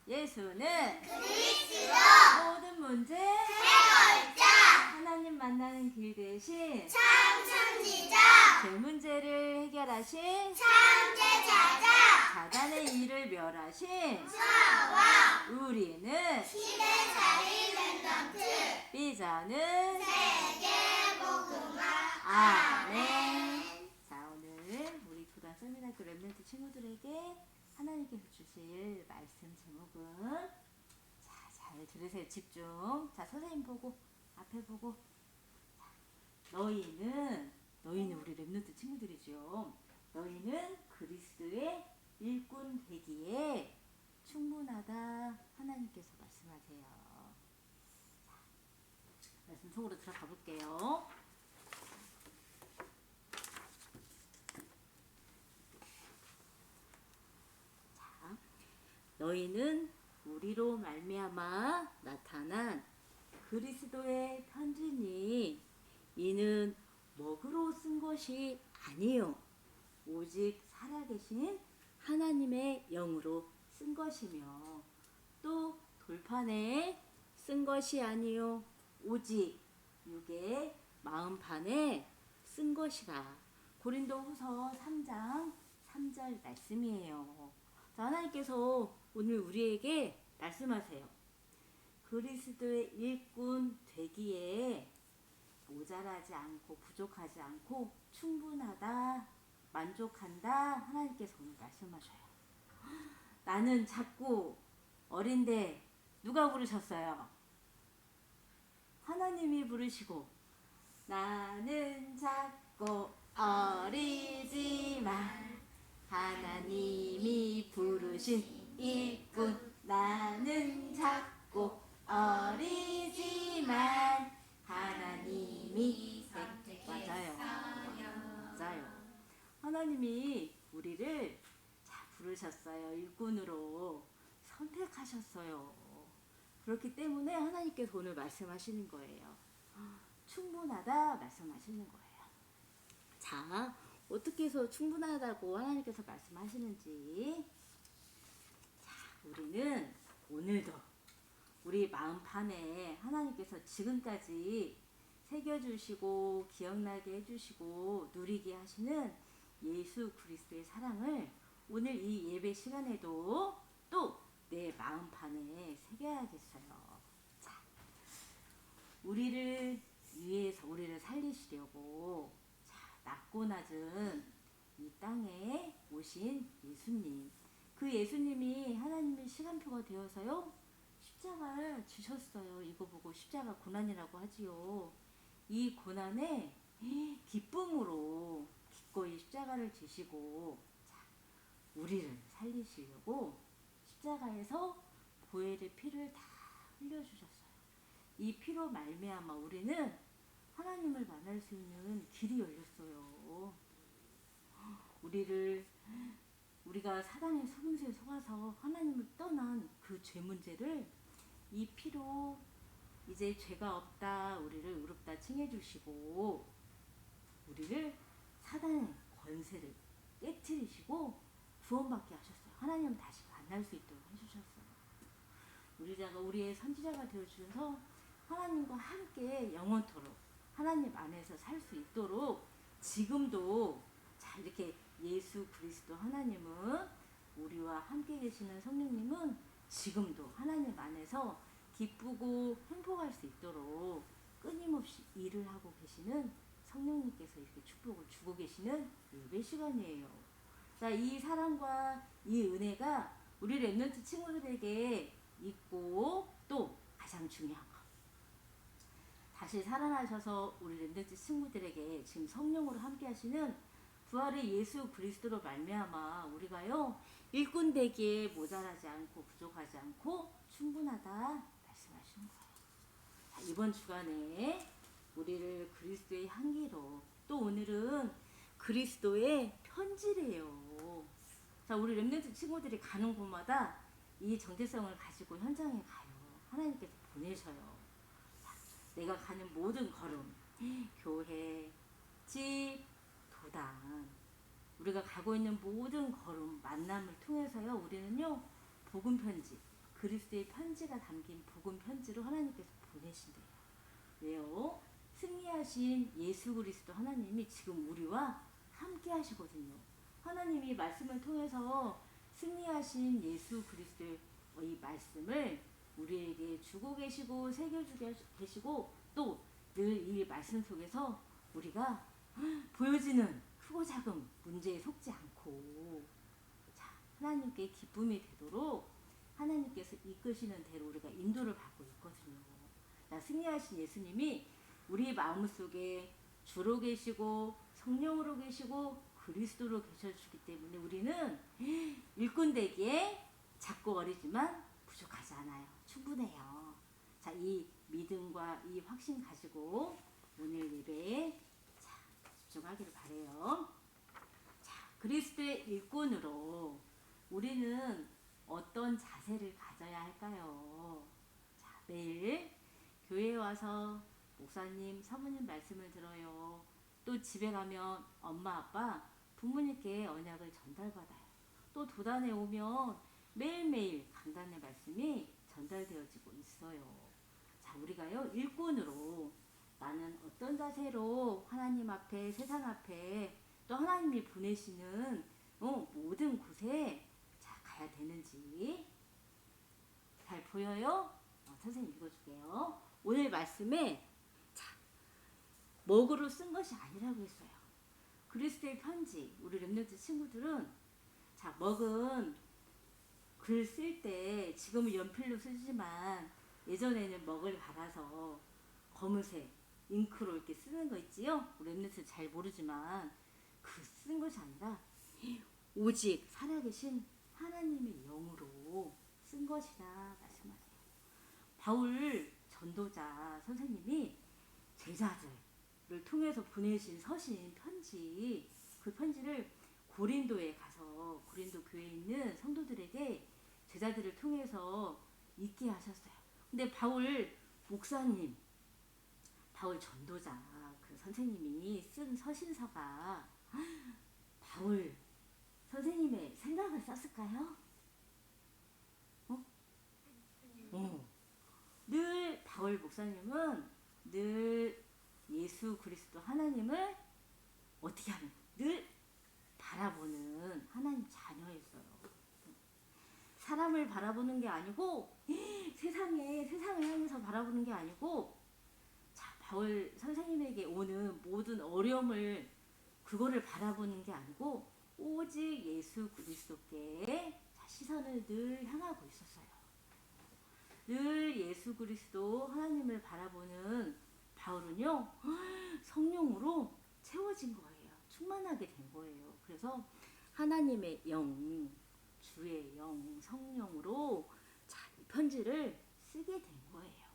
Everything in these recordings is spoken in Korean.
예수는 그리스도 모든 문제 해결자 하나님 만나는 길 대신 참선지자 죄 문제를 해결하신 참제자자 사단의 일을 멸하신 사와 우리는 시대살이 랜덤트 삐자는 세계복음화 아멘. 자, 오늘 우리 교단 서민학교 랩런트 친구들에게 하나님께서 주실 말씀 제목은 잘 들으세요. 집중. 자, 선생님 보고 앞에 보고. 자, 너희는 우리 랩런트 친구들이죠. 너희는 그리스도의 일꾼 되기에 충분하다. 하나님께서 말씀하세요. 자, 말씀 속으로 들어가 볼게요. 너희는 우리로 말미암아 나타난 그리스도의 편지니 이는 먹으로 쓴 것이 아니요 오직 살아계신 하나님의 영으로 쓴 것이며 또 돌판에 쓴 것이 아니요 오직 육의 마음판에 쓴 것이라. 고린도후서 3장 3절 말씀이에요. 자, 하나님께서 오늘 우리에게 말씀하세요. 그리스도의 일꾼 되기에 모자라지 않고 부족하지 않고 충분하다, 만족한다. 하나님께서 오늘 말씀하셔요. 나는 작고 어린데 누가 부르셨어요? 하나님이 부르시고 나는 작고 어리지만 하나님이 부르신 일꾼. 나는 작고 어리지만 하나님이 맞아요. 하나님이 우리를 부르셨어요. 일꾼으로 선택하셨어요. 그렇기 때문에 하나님께서 오늘 말씀하시는 거예요. 충분하다 말씀하시는 거예요. 자, 어떻게 해서 충분하다고 하나님께서 말씀하시는지. 자, 우리는 오늘도 우리 마음판에 하나님께서 지금까지 새겨주시고 기억나게 해주시고 누리게 하시는 예수 그리스도의 사랑을 오늘 이 예배 시간에도 또 내 마음판에 새겨야겠어요. 자, 우리를 위해서 우리를 살리시려고 낮고 낮은 이 땅에 오신 예수님. 그 예수님이 하나님의 시간표가 되어서요. 십자가를 지셨어요. 이거 보고 십자가 고난이라고 하지요. 이 고난에 기쁨으로 기꺼이 십자가를 지시고 우리를 살리시려고 십자가에서 보혈의 피를 다 흘려주셨어요. 이 피로 말미암아 우리는 하나님을 만날 수 있는 길이 열렸어요. 우리가 사단의 속임수에 속아서 하나님을 떠난 그 죄 문제를 이 피로 이제 죄가 없다, 우리를 의롭다 칭해 주시고 우리를 사단의 권세를 깨트리시고 구원받게 하셨어요. 하나님을 다시 만날 수 있도록 해주셨어요. 우리의 선지자가 되어주셔서 하나님과 함께 영원토록 하나님 안에서 살 수 있도록 지금도 이렇게 예수 그리스도 하나님은 우리와 함께 계시는 성령님은 지금도 하나님 안에서 기쁘고 행복할 수 있도록 끊임없이 일을 하고 계시는 성령님께서 이렇게 축복을 주고 계시는 예배 시간이에요. 자, 이 사랑과 이 은혜가 우리 랩런트 친구들에게 있고 또 가장 중요한 거. 다시 살아나셔서 우리 랩런트 친구들에게 지금 성령으로 함께 하시는 부활의 예수 그리스도로 말미암아 우리가요 일꾼 되기에 모자라지 않고 부족하지 않고 충분하다 말씀하시는 거예요. 자, 이번 주간에 우리를 그리스도의 향기로 또 오늘은 그리스도의 편지래요. 자, 우리 랩런트 친구들이 가는 곳마다 이 정체성을 가지고 현장에 가요. 하나님께서 보내셔요. 자, 내가 가는 모든 걸음, 교회, 집, 도단, 우리가 가고 있는 모든 걸음, 만남을 통해서요, 우리는요, 복음 편지, 그리스도의 편지가 담긴 복음 편지로 하나님께서 보내신대요. 왜요? 승리하신 예수 그리스도 하나님이 지금 우리와 함께 하시거든요. 하나님이 말씀을 통해서 승리하신 예수 그리스도의 이 말씀을 우리에게 주고 계시고 새겨주고 계시고 또 늘 이 말씀 속에서 우리가 보여지는 크고 작은 문제에 속지 않고 자, 하나님께 기쁨이 되도록 하나님께서 이끄시는 대로 우리가 인도를 받고 있거든요. 승리하신 예수님이 우리 마음속에 주로 계시고 성령으로 계시고 그리스도로 계셔주기 때문에 우리는 일꾼 되기에 작고 어리지만 부족하지 않아요. 충분해요. 자, 이 믿음과 이 확신 가지고 오늘 예배에 집중하기를 바래요. 자, 그리스도의 일꾼으로 우리는 어떤 자세를 가져야 할까요? 자, 매일 교회에 와서 목사님, 사모님 말씀을 들어요. 또 집에 가면 엄마, 아빠, 부모님께 언약을 전달받아요. 또 도단에 오면 매일매일 강단의 말씀이 전달되어지고 있어요. 자, 우리가요, 일꾼으로 나는 어떤 자세로 하나님 앞에, 세상 앞에 또 하나님이 보내시는 모든 곳에 가야 되는지 잘 보여요? 선생님 읽어줄게요. 오늘 말씀에 먹으로 쓴 것이 아니라고 했어요. 그리스도의 편지, 우리 렘넌트 친구들은 먹은 글 쓸 때 지금은 연필로 쓰지만 예전에는 먹을 갈아서 검은색 잉크로 이렇게 쓰는 거 있지요? 우리 렘넌트 잘 모르지만 그 쓴 것이 아니라 오직 살아계신 하나님의 영으로 쓴 것이다 말씀하세요. 바울 전도자 선생님이 제자들을 통해서 보내신 서신 편지, 그 편지를 고린도에 가서 고린도 교회에 있는 성도들에게 제자들을 통해서 읽게 하셨어요. 근데 바울 목사님, 바울 전도자 그 선생님이 쓴 서신서가 바울 선생님의 생각을 썼을까요? 늘 바울 목사님은 늘 예수 그리스도 하나님을 어떻게 하면 늘 바라보는 하나님 자녀였어요. 사람을 바라보는 게 아니고 세상을 향해서 바라보는 게 아니고 바울 선생님에게 오는 모든 어려움을 그거를 바라보는 게 아니고 오직 예수 그리스도께 시선을 늘 향하고 있었어요. 늘 예수 그리스도 하나님을 바라보는 바울은요 성령으로 채워진 거예요. 충만하게 된 거예요. 그래서 하나님의 영, 주의 영, 성령으로 이 편지를 쓰게 된 거예요.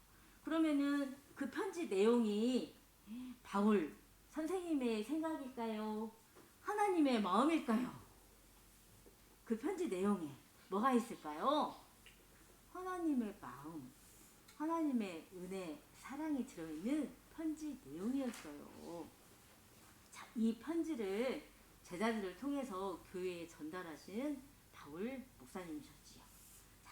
그러면은 그 편지 내용이 바울 선생님의 생각일까요? 하나님의 마음일까요? 그 편지 내용에 뭐가 있을까요? 하나님의 마음, 하나님의 은혜, 사랑이 들어있는 편지 내용이었어요. 자, 이 편지를 제자들을 통해서 교회에 전달하신 바울 목사님이셨지요. 자,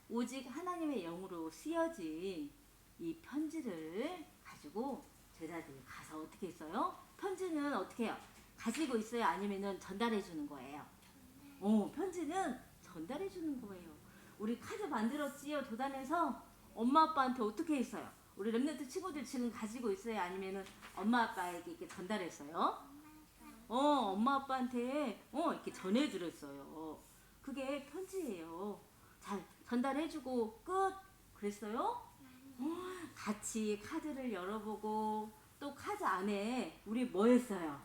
오직 하나님의 영으로 쓰여진 이 편지를 가지고 제자들이 가서 어떻게 했어요? 편지는 어떻게 해요? 가지고 있어요? 아니면은 전달해 주는 거예요? 편지는 전달해 주는 거예요. 우리 카드 만들었지요? 도단에서 엄마 아빠한테 어떻게 했어요? 우리 렘넌트 친구들 지금 가지고 있어요? 아니면은 엄마 아빠에게 이렇게 전달했어요? 엄마 아빠한테 이렇게 전해드렸어요. 그게 편지예요. 잘 전달해주고 끝. 그랬어요? 같이 카드를 열어보고 또 카드 안에 우리 뭐 했어요?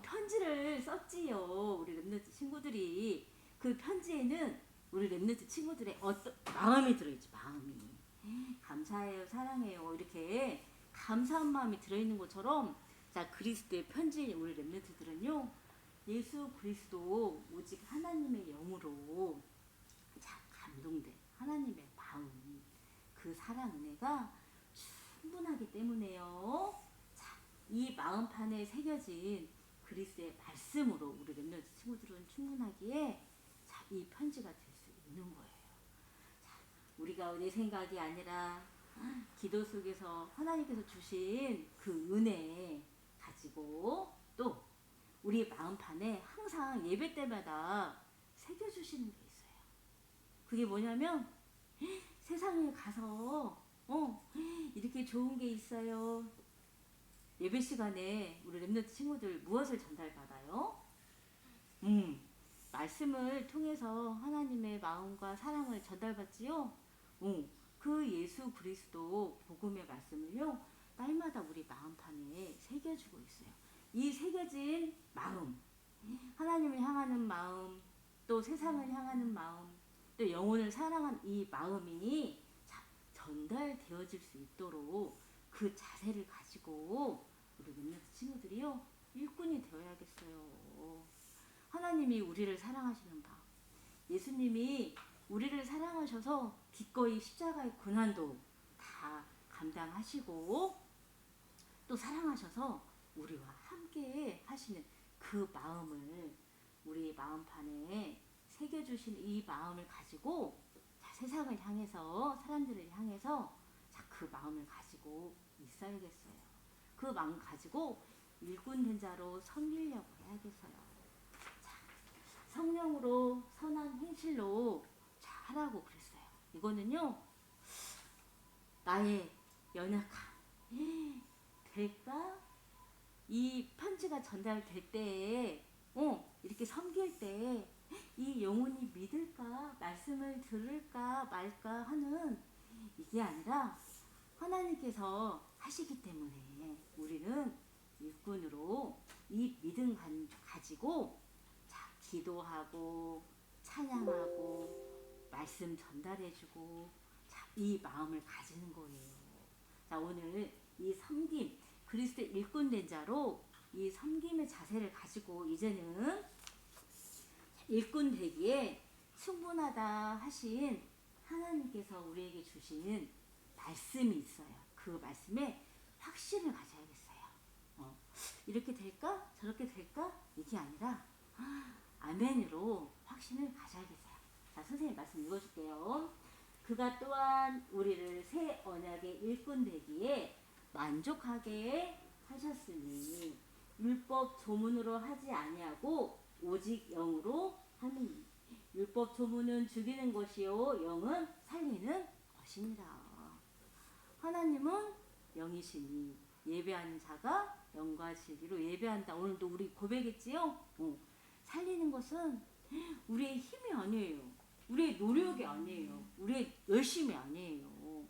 편지를 썼지요. 우리 렘넌트 친구들이 그 편지에는 우리 렘넌트 친구들의 어떤 마음이 들어있지. 마음이 감사해요, 사랑해요 이렇게 감사한 마음이 들어있는 것처럼 자 그리스도의 편지 우리 렘넌트들은요 예수 그리스도 오직 하나님의 영으로 자 감동된 하나님의 마음 그 사랑 은혜가 충분하기 때문에요. 자, 이 마음판에 새겨진 그리스도의 말씀으로 우리 렘넌트 친구들은 충분하기에 자, 이 편지가 될 수 있는 거예요. 우리가 내 생각이 아니라 기도 속에서 하나님께서 주신 그 은혜 가지고 또 우리 마음판에 항상 예배 때마다 새겨주시는 게 있어요. 그게 뭐냐면 세상에 가서 이렇게 좋은 게 있어요. 예배 시간에 우리 렘넌트 친구들 무엇을 전달받아요? 말씀을 통해서 하나님의 마음과 사랑을 전달받지요. 그 예수 그리스도 복음의 말씀을요 날마다 우리 마음판에 새겨주고 있어요. 이 새겨진 마음, 하나님을 향하는 마음, 또 세상을 향하는 마음, 또 영혼을 사랑하는 이 마음이 전달되어질 수 있도록 그 자세를 가지고 우리 렘넌트 친구들이요 일꾼이 되어야겠어요. 하나님이 우리를 사랑하시는 바, 예수님이 우리를 사랑하셔서 기꺼이 십자가의 고난도 다 감당하시고 또 사랑하셔서 우리와 함께 하시는 그 마음을 우리 마음판에 새겨주신 이 마음을 가지고 세상을 향해서 사람들을 향해서 그 마음을 가지고 있어야겠어요. 그 마음 가지고 일꾼 된 자로 섬기려고 해야겠어요. 자, 성령으로 선한 행실로 잘하고 그랬어요. 이거는요 나의 연약함 될까? 이 편지가 전달될 때에 이렇게 섬길 때 이 영혼이 믿을까? 말씀을 들을까 말까 하는 이게 아니라 하나님께서 하시기 때문에 우리는 일꾼으로 이 믿음 가지고 기도하고 찬양하고 말씀 전달해주고 이 마음을 가지는 거예요. 자, 오늘 이 섬김 그리스도의 일꾼 된 자로 이 섬김의 자세를 가지고 이제는 일꾼 되기에 충분하다 하신 하나님께서 우리에게 주시는 말씀이 있어요. 그 말씀에 확신을 가져야겠어요. 이렇게 될까? 저렇게 될까? 이게 아니라 아멘으로 확신을 가져야겠어요. 자, 선생님 말씀 읽어줄게요. 그가 또한 우리를 새 언약의 일꾼 되기에 만족하게 하셨으니 율법 조문으로 하지 아니하고 오직 영으로 하느니 율법 조문은 죽이는 것이요 영은 살리는 것이니라. 하나님은 영이시니 예배하는 자가 영과 진리로 예배한다. 오늘도 우리 고백했지요? 살리는 것은 우리의 힘이 아니에요. 우리의 노력이 아니에요. 우리의 열심이 아니에요.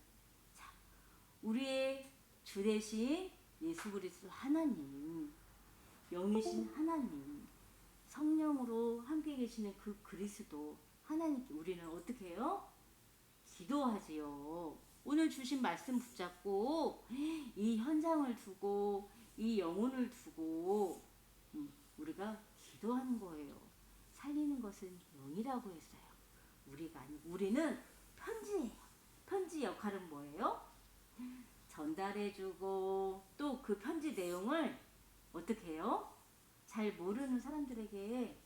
자, 우리의 주 대신 예수 그리스도 하나님, 영이신 하나님, 성령으로 함께 계시는 그 그리스도 하나님께 우리는 어떻게 해요? 기도하지요. 오늘 주신 말씀 붙잡고 이 현장을 두고 이 영혼을 두고 우리가 기도하는 거예요. 살리는 것은 영이라고 했어요. 우리가 아니고 우리는 편지예요. 편지 역할은 뭐예요? 전달해주고 또 그 편지 내용을 어떻게 해요? 잘 모르는 사람들에게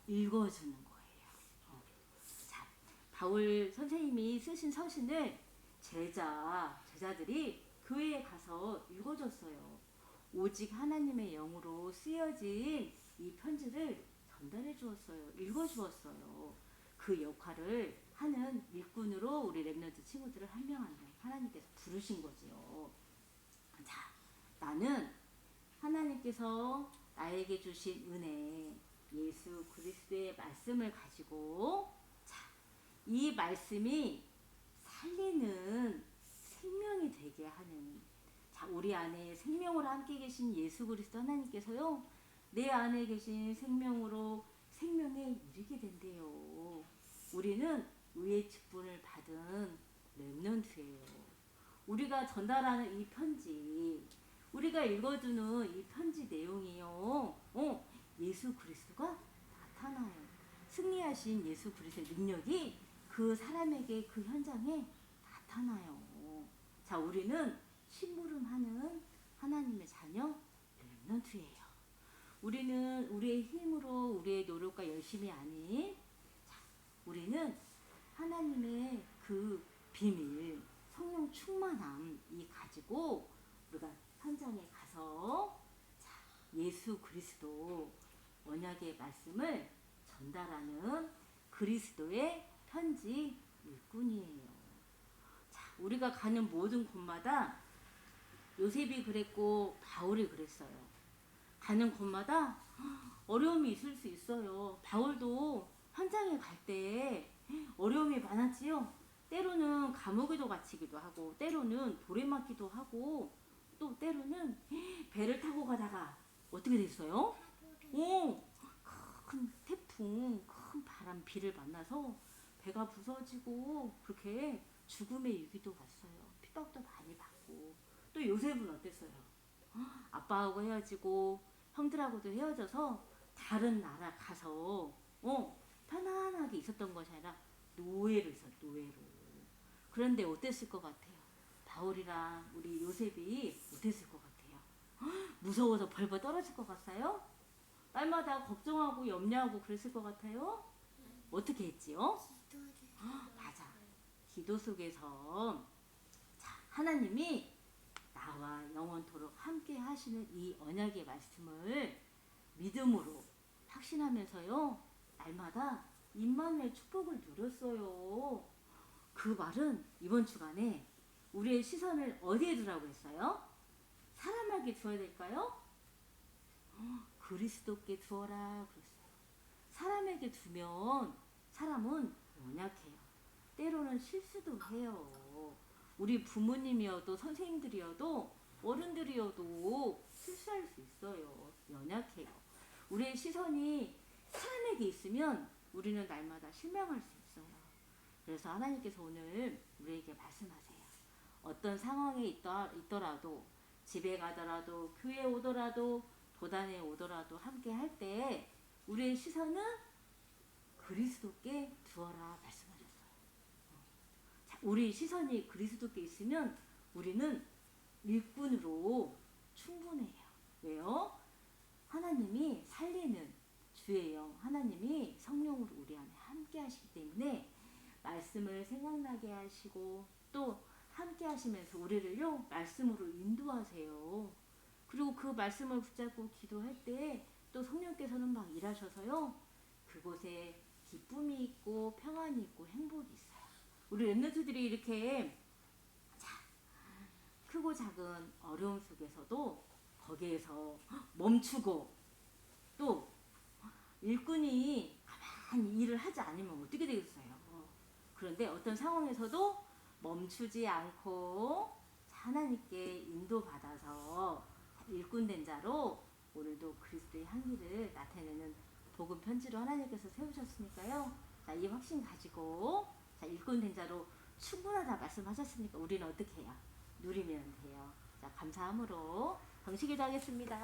읽어주는 거예요. 자, 바울 선생님이 쓰신 서신을 제자들이 교회에 가서 읽어줬어요. 오직 하나님의 영으로 쓰여진 이 편지를 전달해 주었어요. 읽어 주었어요. 그 역할을 하는 일꾼으로 우리 렘넌트 친구들을 한 명 한 명 하나님께서 부르신 거지요. 자, 나는 하나님께서 나에게 주신 은혜, 예수 그리스도의 말씀을 가지고 이 말씀이 살리는 생명이 되게 하는 우리 안에 생명으로 함께 계신 예수 그리스도 하나님께서요 내 안에 계신 생명으로 생명에 이르게 된대요. 우리는 의의 직분을 받은 렘넌트예요. 우리가 전달하는 이 편지, 우리가 읽어주는 이 편지 내용이요 예수 그리스도가 나타나요. 승리하신 예수 그리스도의 능력이 그 사람에게 그 현장에 나타나요. 자, 우리는 심부름하는 하나님의 자녀 렘넌트예요. 우리는 우리의 힘으로 우리의 노력과 열심이 아닌 우리는 하나님의 그 비밀, 성령 충만함 이 가지고 우리가 현장에 가서 자, 예수 그리스도 언약의 말씀을 전달하는 그리스도의 편지 일꾼이에요. 자, 우리가 가는 모든 곳마다 요셉이 그랬고 바울이 그랬어요. 가는 곳마다 어려움이 있을 수 있어요. 바울도 현장에 갈 때 어려움이 많았지요. 때로는 감옥에도 갇히기도 하고 때로는 돌에 맞기도 하고 또 때로는 배를 타고 가다가 어떻게 됐어요? 큰 태풍, 큰 바람, 비를 만나서 배가 부서지고 그렇게 죽음에 이르기도 갔어요. 핍박도 많이 받고 또 요셉은 어땠어요? 아빠하고 헤어지고 형들하고도 헤어져서 다른 나라 가서 편안하게 있었던 것이 아니라 노예로 있어요. 노예로. 그런데 어땠을 것 같아요? 바울이랑 우리 요셉이 어땠을 것 같아요? 무서워서 벌벌 떨어질 것 같아요? 딸마다 걱정하고 염려하고 그랬을 것 같아요? 어떻게 했지요? 맞아. 기도 속에서 자, 하나님이 나와 영원토록 함께 하시는 이 언약의 말씀을 믿음으로 확신하면서요. 날마다 임마누엘 축복을 누렸어요. 그 말은 이번 주간에 우리의 시선을 어디에 두라고 했어요? 사람에게 두어야 될까요? 그리스도께 두어라 그랬어요. 사람에게 두면 사람은 연약해요. 때로는 실수도 해요. 우리 부모님이어도 선생님들이어도 어른들이어도 실수할 수 있어요. 연약해요. 우리의 시선이 사람에게 있으면 우리는 날마다 실망할 수 있어요. 그래서 하나님께서 오늘 우리에게 말씀하세요. 어떤 상황에 있더라도 집에 가더라도 교회에 오더라도 도단에 오더라도 함께 할 때 우리의 시선은 그리스도께 두어라 말씀하셨어요. 자, 우리 시선이 그리스도께 있으면 우리는 일꾼으로 충분해요. 왜요? 하나님이 살리는 주의 영, 하나님이 성령으로 우리 안에 함께 하시기 때문에 말씀을 생각나게 하시고 또 함께 하시면서 우리를요 말씀으로 인도하세요. 그리고 그 말씀을 붙잡고 기도할 때 또 성령께서는 막 일하셔서요 그곳에 기쁨이 있고 평안이 있고 행복이 있어요. 우리 랩런트들이 이렇게 자, 크고 작은 어려움 속에서도 거기에서 멈추고 또 일꾼이 가만히 일을 하지 않으면 어떻게 되겠어요? 그런데 어떤 상황에서도 멈추지 않고 하나님께 인도받아서 일꾼된 자로 오늘도 그리스도의 향기를 나타내는 복음 편지로 하나님께서 세우셨으니까요. 자, 이 확신 가지고 자, 일꾼된 자로 충분하다 말씀하셨으니까 우리는 어떻게 해요? 누리면 돼요. 자, 감사함으로 정식기도 하겠습니다.